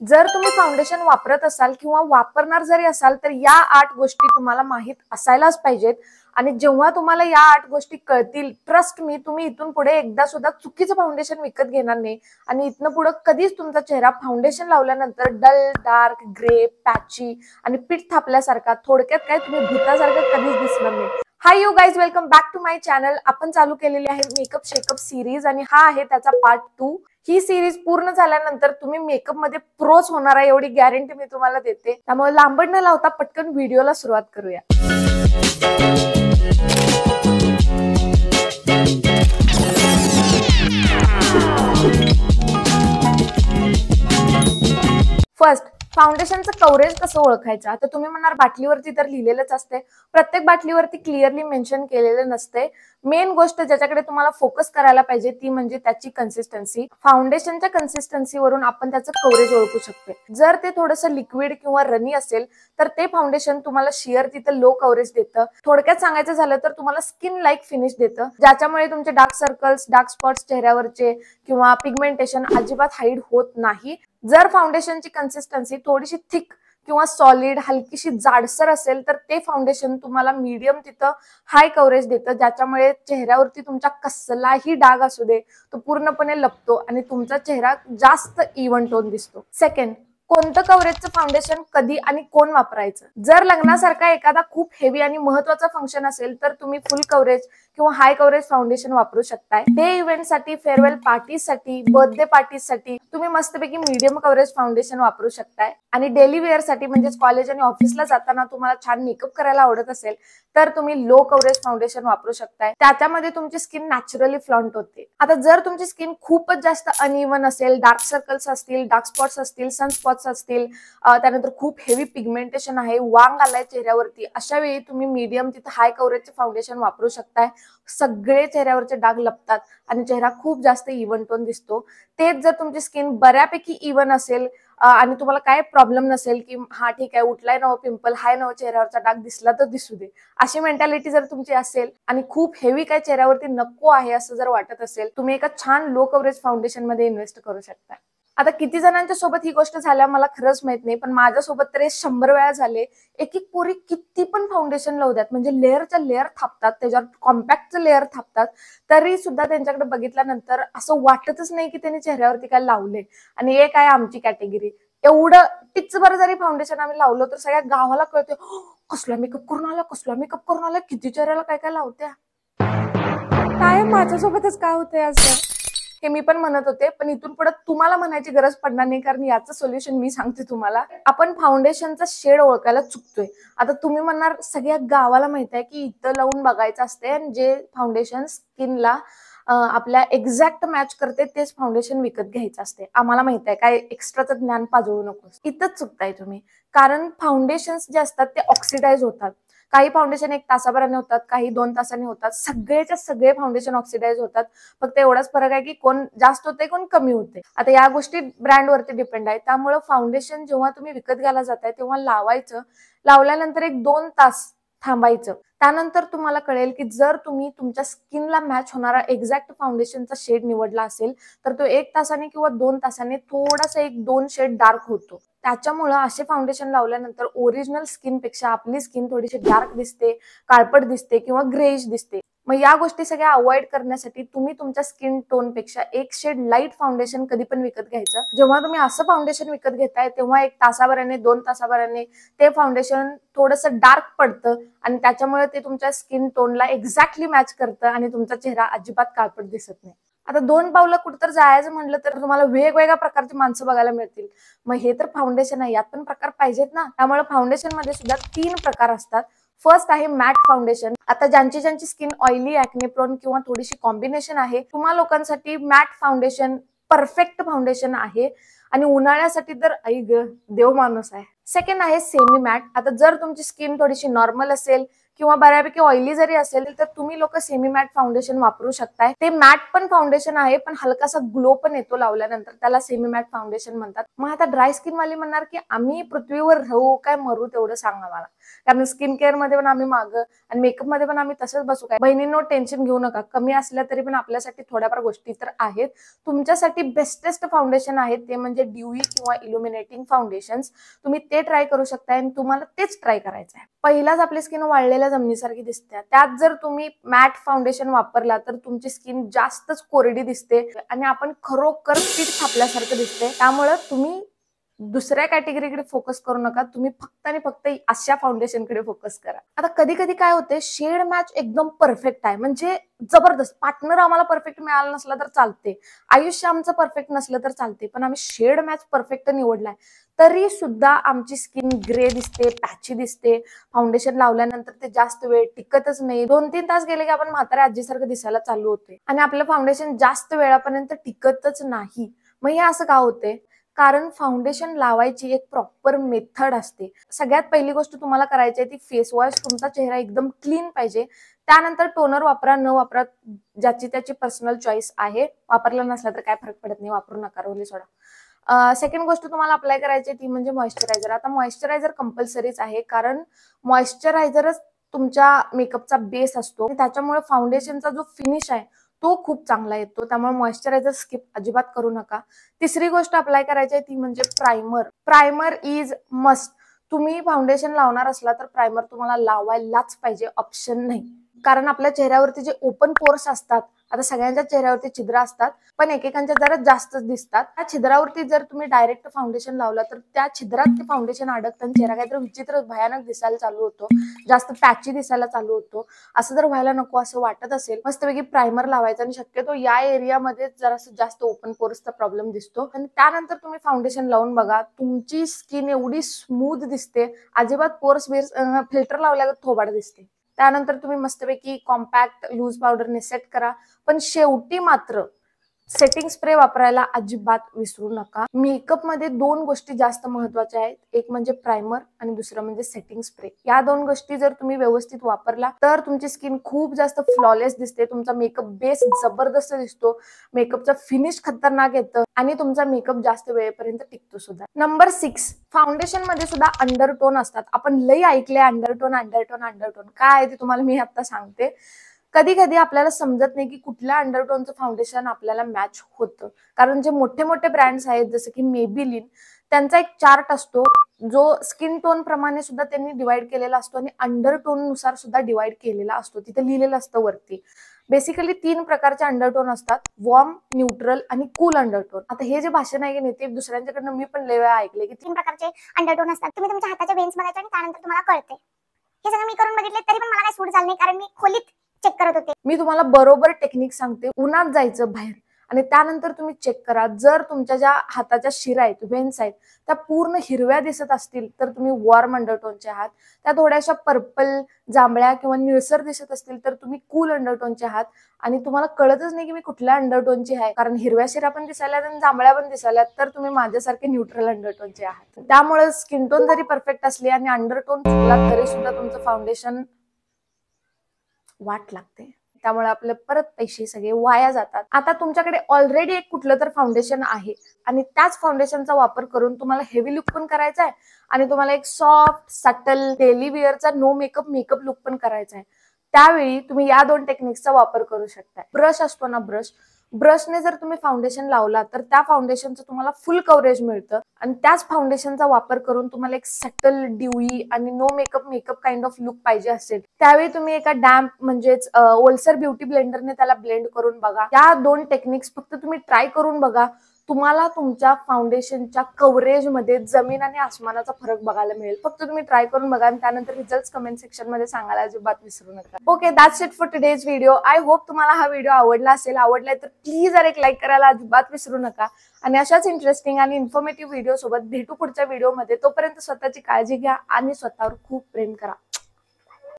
जर तुम्ही फाउंडेशन वापरत असाल किंवा वापरणार जरी असाल तर या 8 गोष्टी तुम्हाला माहित असायलाच पाहिजेत। आणि जेव्हा तुम्हाला या 8 गोष्टी कळतील, ट्रस्ट मी, तुम्ही इथून पुढे एकदा सुद्धा चुकीचं फाउंडेशन विकत घेणार नाही आणि इथनं पुढे कधीच तुमचा चेहरा फाउंडेशन लावल्यानंतर डल, डार्क, ग्रे, पॅची आणि पीठ थापल्यासारखा, थोडक्यात काय तुम्ही भूतासारखं कधीच दिसणार नाही। Hi you guys, welcome back to my channel. आपण चालू केलेली आहे मेकअप शेकअप सिरीज आणि हा आहे त्याचा पार्ट 2। ही सिरीज पूर्ण झाल्यानंतर तुम्ही मेकअप मध्ये प्रोच होणार आहे एवढी गॅरंटी मी तुम्हाला देते। त्यामुळे लांबड न लावता पटकन व्हिडिओला सुरुवात करूया। फर्स्ट, फाउंडेशनचं कव्हरेज कसं ओळखायचं? आता तुम्ही म्हणणार बाटलीवरती तर लिहिलेलंच असते, प्रत्येक बाटलीवरती क्लिअरली मेन्शन केलेलं नसते। मेन गोष्ट ज्याच्याकडे तुम्हाला फोकस करायला पाहिजे ती म्हणजे त्याची कन्सिस्टन्सी। फाउंडेशनच्या कन्सिस्टन्सीवरून आपण त्याचं कव्हरेज ओळखू शकतो। जर ते थोडंसं लिक्विड किंवा रनी असेल तर ते फाउंडेशन तुम्हाला शियर तिथं लो कव्हरेज देतं। थोडक्यात सांगायचं झालं तर तुम्हाला स्किन लाईक फिनिश देतं, ज्याच्यामुळे तुमचे डार्क सर्कल्स, डार्क स्पॉट्स चेहऱ्यावरचे किंवा पिगमेंटेशन अजिबात हाईड होत नाही। जर फाउंडेशनची कन्सिस्टन्सी थोडीशी थिक किंवा सॉलिड, हलकीशी जाडसर असेल तर ते फाउंडेशन तुम्हाला मीडियम तिथं हाय कव्हरेज देतं, ज्याच्यामुळे चेहऱ्यावरती तुमच्या कसलाही डाग असू दे तो पूर्णपणे लपतो आणि तुमचा चेहरा जास्त इव्हन टोन दिसतो। सेकंड, कोणतं कव्हरेजचं फाउंडेशन कधी आणि कोण वापरायचं? जर लग्नासारखा एखादा खूप हेवी आणि महत्वाचा फंक्शन असेल तर तुम्ही फुल कव्हरेज किंवा हाय कव्हरेज फाउंडेशन वापरू शकताय। डे इव्हेंटसाठी, फेअरवेल पार्टीसाठी, बर्थडे पार्टीसाठी तुम्ही मस्तपैकी मीडियम कव्हरेज फाउंडेशन वापरू शकताय। आणि डेली वेअर साठी म्हणजे कॉलेज आणि ऑफिसला जाताना तुम्हाला छान मेकअप करायला आवडत असेल तर तुम्ही लो कव्हरेज फाउंडेशन वापरू शकताय। त्याच्यामध्ये तुमची स्किन नॅचरली फ्लॉन्ट होते। आता जर तुमची स्किन खूपच जास्त अनइव्हन असेल, डार्क सर्कल्स असतील, डार्क स्पॉट्स असतील, सनस्पॉट्स असतील, त्यानंतर खूप हेवी पिगमेंटेशन आहे, वांग आलाय चेहऱ्यावरती, अशा वेळी तुम्ही मीडियम तिथे हाय कव्हरेजचे फाउंडेशन वापरू शकताय। सगळे चेहऱ्यावरचे डाग लपतात आणि चेहरा खूप जास्त इव्हन टोन दिसतो। तेच जर तुमची स्किन बऱ्यापैकी इव्हन असेल आणि तुम्हाला काय प्रॉब्लेम नसेल की हा ठीक आहे, उठलाय ना पिंपल, हाय ना चेहऱ्यावरचा डाग, दिसला तर दिसू दे, अशी मेंटॅलिटी जर तुमची असेल आणि खूप हेवी काय चेहऱ्यावरती नको आहे असं जर वाटत असेल, तुम्ही एका छान लो कव्हरेज फाउंडेशन मध्ये इन्व्हेस्ट करू शकता। आता किती जणांच्या सोबत ही गोष्ट झाल्या मला खरंच माहित नाही, पण माझ्यासोबत तर 100 वेळा झाले। एक एक पोरी किती पण फाउंडेशन लावू द्यात, म्हणजे लेअरच्या लेअर थापतात, त्याच्यावर कॉम्पॅक्टचं लेअर थापतात, तरी सुद्धा त्यांच्याकडे बघितल्यानंतर असं वाटतच नाही की त्यांनी चेहऱ्यावरती काय लावले। आणि एक आहे आमची कॅटेगरी, एवढं टिचभर जरी फाउंडेशन आम्ही लावलं तर सगळ्या गावाला कळते, कसला मेकअप करून आला, कसला मेकअप करून आला, किती चेहऱ्याला काय काय लावत्या। काय माझ्यासोबतच काय होतंय असं, हे मी पण म्हणत होते, पण इथून पुढे तुम्हाला म्हणायची गरज पडणार नाही, कारण याचं सोल्युशन मी सांगते तुम्हाला। आपण फाउंडेशनचा शेड ओळखायला चुकतोय। आता तुम्ही म्हणणार सगळ्या गावाला माहित आहे की इथं लावून बघायचं असते आणि जे फाउंडेशन स्किनला आपल्या एक्झॅक्ट मॅच करते तेच फाउंडेशन विकत घ्यायचं असते। आम्हाला माहित आहे, काय एक्स्ट्राचं ज्ञान पाजवू नकोस। इथंच चुकताय तुम्ही, कारण फाउंडेशन्स जे असतात ते ऑक्सिडाइज होतात। काही फाउंडेशन 1 तासाभराने होतात, काही 2 तासाने होतात, सगळेच्या सगळे फाउंडेशन ऑक्सिडाइज होतात। फक्त एवढाच फरक आहे की कोण जास्त होते, कोण कमी होते। आता या गोष्टी ब्रँडवरती डिपेंड आहे। त्यामुळे फाउंडेशन जेव्हा तुम्ही विकत घ्यायला जाताय तेव्हा लावायचं, लावल्यानंतर 1-2 तास थांबायचं। त्यानंतर तुम्हाला कळेल की जर तुम्ही तुमच्या स्किनला मॅच होणारा एक्झॅक्ट फाउंडेशनचा शेड निवडला असेल तर तो 1 तासाने किंवा 2 तासाने थोडासा 1-2 शेड डार्क होतो। त्याच्यामुळे असे फाउंडेशन लावल्यानंतर ओरिजिनल स्किन पेक्षा आपली स्किन थोडीशी डार्क दिसते, काळपट दिसते किंवा ग्रेइश दिसते। मग या गोष्टी सगळ्या अवॉइड करण्यासाठी तुम्ही तुमच्या स्किन टोन पेक्षा 1 शेड लाईट फाउंडेशन कधी पण विकत घ्यायचं। जेव्हा तुम्ही असं फाउंडेशन विकत घेताय तेव्हा 1 तासाभराने, 2 तासाभराने ते फाउंडेशन थोडंसं डार्क पडतं आणि त्याच्यामुळे ते तुमच्या स्किन टोनला एक्झॅक्टली मॅच करतं आणि तुमचा चेहरा अजिबात काळपट दिसत नाही। आता 2 पावलं कुठं जायचं म्हटलं तर तुम्हाला वेगवेगळ्या प्रकारची माणसं बघायला मिळतील। मग हे तर फाउंडेशन आहे, यात पण प्रकार पाहिजेत ना। त्यामुळे फाउंडेशन मध्ये सुद्धा 3 प्रकार असतात। फर्स्ट आहे मॅट फाउंडेशन। आता ज्यांची स्किन ऑइली, ऍक्ने प्रोन किंवा थोडीशी कॉम्बिनेशन आहे, तुम्हा लोकांसाठी मॅट फाउंडेशन परफेक्ट फाउंडेशन आहे आणि उन्हाळ्यासाठी तर आई ग देव माणूस आहे। सेकंड आहे सेमी मॅट। आता जर तुमची स्किन थोडीशी नॉर्मल असेल किंवा बऱ्यापैकी ऑइली जरी असेल तर तुम्ही लोक सेमी मॅट फाउंडेशन वापरू शकताय. ते मॅट पण फाउंडेशन आहे, पण हलकासा ग्लो पण येतो लावल्यानंतर, त्याला सेमी मॅट फाउंडेशन म्हणतात. मग आता ड्राय स्किन वाली म्हणणार की आम्ही पृथ्वीवर राहू काय मरू तेवढं सांगा मला, कारण स्किन केअर मध्ये पण आम्ही मागं आणि मेकअप मध्ये पण आम्ही तसंच बसू काय. बहिणींनो टेन्शन घेऊ नका, कमी असल्या तरी पण आपल्यासाठी थोड्याफार गोष्टी तर आहेत. तुमच्यासाठी बेस्टेस्ट फाउंडेशन आहेत ते म्हणजे ड्यूई किंवा इल्युमिनेटिंग फाउंडेशन्स. तुम्ही ते ट्राय करू शकता आणि तुम्हाला तेच ट्राय करायचं आहे. पहिलाच आपली स्किन वाळलेल्या जमिनीसारखी दिसते, त्यात जर तुम्ही मॅट फाउंडेशन वापरला तर तुमची स्किन जास्तच कोरडी दिसते आणि आपण खरोखर पीठ थापल्यासारखं दिसते. त्यामुळे तुम्ही दुसऱ्या कॅटेगरीकडे फोकस करू नका, तुम्ही फक्त आणि फक्त अशा फाउंडेशनकडे फोकस करा. आता कधी कधी काय होते, शेड मॅच एकदम परफेक्ट आहे, म्हणजे जबरदस्त. पार्टनर आम्हाला परफेक्ट मिळाला नसला तर चालते, आयुष्य आमचं परफेक्ट नसलं तर चालते, पण आम्ही शेड मॅच परफेक्ट निवडलाय तरी सुद्धा आमची स्किन ग्रे दिसते, पॅची दिसते. फाउंडेशन लावल्यानंतर ते जास्त वेळ टिकतच नाही. 2-3 तास गेले की आपण म्हाताऱ्या आजीसारखं दिसायला चालू होते आणि आपलं फाउंडेशन जास्त वेळापर्यंत टिकतच नाही. मग हे असं का होते? कारण फाउंडेशन लावायची एक प्रॉपर मेथड असते. सगळ्यात पहिली गोष्ट तुम्हाला करायची आहे ती फेस वॉश. तुमचा चेहरा एकदम क्लीन पाहिजे. त्यानंतर टोनर वापरा, न वापरा ज्याची त्याची पर्सनल चॉईस आहे. वापरला नसला तर काय फरक पडत नाही, वापरू नका, रोली सोडा. सेकंड गोष्ट तुम्हाला अप्लाय करायची ती म्हणजे मॉइश्चरायझर. आता मॉइश्चरायझर कंपल्सरीच आहे, कारण मॉइश्चरायझरच तुमच्या मेकअपचा बेस असतो. त्याच्यामुळे फाउंडेशनचा जो फिनिश आहे तो खूप चांगला येतो. त्यामुळे मॉइश्चरायझर स्किप अजिबात करू नका. तिसरी गोष्ट अप्लाय करायची आहे ती म्हणजे प्रायमर. Primer is must. तुम्ही फाउंडेशन लावणार असला तर प्रायमर तुम्हाला लावायलाच पाहिजे, ऑप्शन नाही. कारण आपल्या चेहऱ्यावरती जे ओपन पोर्स असतात, आता सगळ्यांच्या चेहऱ्यावरती छिद्र असतात, पण एकेकांच्या जरा जास्तच दिसतात. त्या छिद्रावरती जर तुम्ही डायरेक्ट फाउंडेशन लावलं तर त्या छिद्रात ते फाउंडेशन अडकतं आणि चेहरा काहीतरी विचित्र भयानक दिसायला चालू होतो, जास्त पॅची दिसायला चालू होतो. असं जर व्हायला नको असं वाटत असेल, मस्तपैकी प्रायमर लावायचं आणि शक्यतो या एरियामध्ये जरासं जास्त ओपन पोर्सचा प्रॉब्लेम दिसतो. आणि त्यानंतर तुम्ही फाउंडेशन लावून बघा, तुमची स्किन एवढी स्मूथ दिसते, अजिबात पोर्स फिल्टर लावल्यावर थोबाड दिसते. त्यानंतर तुम्ही मस्तपैकी कॉम्पॅक्ट लूज पावडरने सेट करा. पण शेवटी मात्र सेटिंग स्प्रे वापरायला अजिबात विसरू नका. मेकअप मध्ये 2 गोष्टी जास्त महत्वाच्या आहेत, एक म्हणजे प्रायमर आणि दुसरं म्हणजे सेटिंग स्प्रे. या 2 गोष्टी जर तुम्ही व्यवस्थित वापरला तर तुमची स्किन खूप जास्त फ्लॉलेस दिसते, तुमचा मेकअप बेस जबरदस्त दिसतो, मेकअपचा फिनिश खतरनाक येतं आणि तुमचा मेकअप जास्त वेळेपर्यंत टिकतो सुद्धा. नंबर 6, फाउंडेशन मध्ये सुद्धा अंडरटोन असतात. आपण लई ऐकले अंडरटोन अंडरटोन अंडरटोन, काय आहे ते तुम्हाला मी आता सांगते. कधी कधी आपल्याला समजत नाही की कुठल्या अंडरटोनचं फाउंडेशन आपल्याला मॅच होतं, कारण जे मोठे मोठे ब्रँड्स आहेत जसं की मेबेलिन, त्यांचा एक चार्ट असतो जो स्किन टोन प्रमाणे सुद्धा त्यांनी डिवाइड केलेला असतो आणि अंडरटोन नुसार सुद्धा डिवाइड केलेला असतो. तिथे लिहिलेलं असतं वरती. बेसिकली 3 प्रकारचे अंडरटोन असतात, वॉर्म, न्यूट्रल आणि कूल अंडरटोन. आता हे जे भाषण आहे की ते दुसऱ्यांच्याकडनं मी पण लय वेळा ऐकले की 3 प्रकारचे अंडरटोन असतात. तुम्ही तुमच्या हाताच्या वेन्स बघायचे आणि त्यानंतर तुम्हाला कळते. हे सगळं मी करून बघितले तरी पण मला काही सूट झालं नाही, कारण मी खोलीत चेक करत होते. मी तुम्हाला बरोबर टेक्निक सांगते. उन्हात जायचं बाहेर आणि त्यानंतर तुम्ही चेक करा, जर तुमच्या ज्या हाताच्या शिरा आहेत, वेन्स आहेत, त्या पूर्ण हिरव्या दिसत असतील तर तुम्ही वॉर्म अंडरटोनचे आहात. त्या थोड्याशा पर्पल, जांभळ्या किंवा निळसर दिसत असतील तर तुम्ही कूल अंडरटोनचे आहात. आणि तुम्हाला कळतच नाही की मी कुठल्या अंडरटोनची आहे, कारण हिरव्या शिरा पण दिसायला आणि जांभळ्या पण दिसायला, तर तुम्ही माझ्यासारखे न्यूट्रल अंडरटोनचे आहात. त्यामुळे स्किन टोन जरी परफेक्ट असली आणि अंडरटोन चुकला तरी सुद्धा तुमचं फाउंडेशन वाट लागते. त्यामुळे आपले परत पैसे सगळे वाया जातात. आता तुमच्याकडे ऑलरेडी एक कुठलं तर फाउंडेशन आहे आणि त्याच फाउंडेशनचा वापर करून तुम्हाला हेवी लुक पण करायचा आहे आणि तुम्हाला एक सॉफ्ट सटल डेली वेअरचा नो मेकअप मेकअप लुक पण करायचा आहे. त्यावेळी तुम्ही या 2 टेक्निक्सचा वापर करू शकता. ब्रश असतो ना, ब्रशने जर तुम्ही फाउंडेशन लावला तर त्या फाउंडेशनचं तुम्हाला फुल कव्हरेज मिळतं आणि त्याच फाउंडेशनचा वापर करून तुम्हाला एक सटल, ड्यूई आणि no makeup makeup kind of look पाहिजे असेल, त्यावेळी तुम्ही एका डॅम्प म्हणजेच ओलसर ब्युटी ब्लेंडरने त्याला ब्लेंड करून बघा. या 2 टेक्निक्स फक्त तुम्ही ट्राय करून बघा, तुम्हाला तुमच्या फाउंडेशनच्या कव्हरेज मध्ये जमीन आणि आसमानाचा फरक बघायला मिळेल. फक्त तुम्ही ट्राय करून बघा आणि त्यानंतर रिझल्ट कमेंट सेक्शन मध्ये सांगायला अजिबात विसरू नका. Okay, that's it for today's video. I hope तुम्हाला हा व्हिडिओ आवडला असेल. आवडलाय तर प्लीज एक लाईक करायला अजिबात विसरू नका आणि अशाच इंटरेस्टिंग आणि इन्फॉर्मेटिव्ह व्हिडिओ सोबत भेटू पुढच्या व्हिडिओमध्ये. तोपर्यंत स्वतःची काळजी घ्या आणि स्वतःवर खूप प्रेम करा.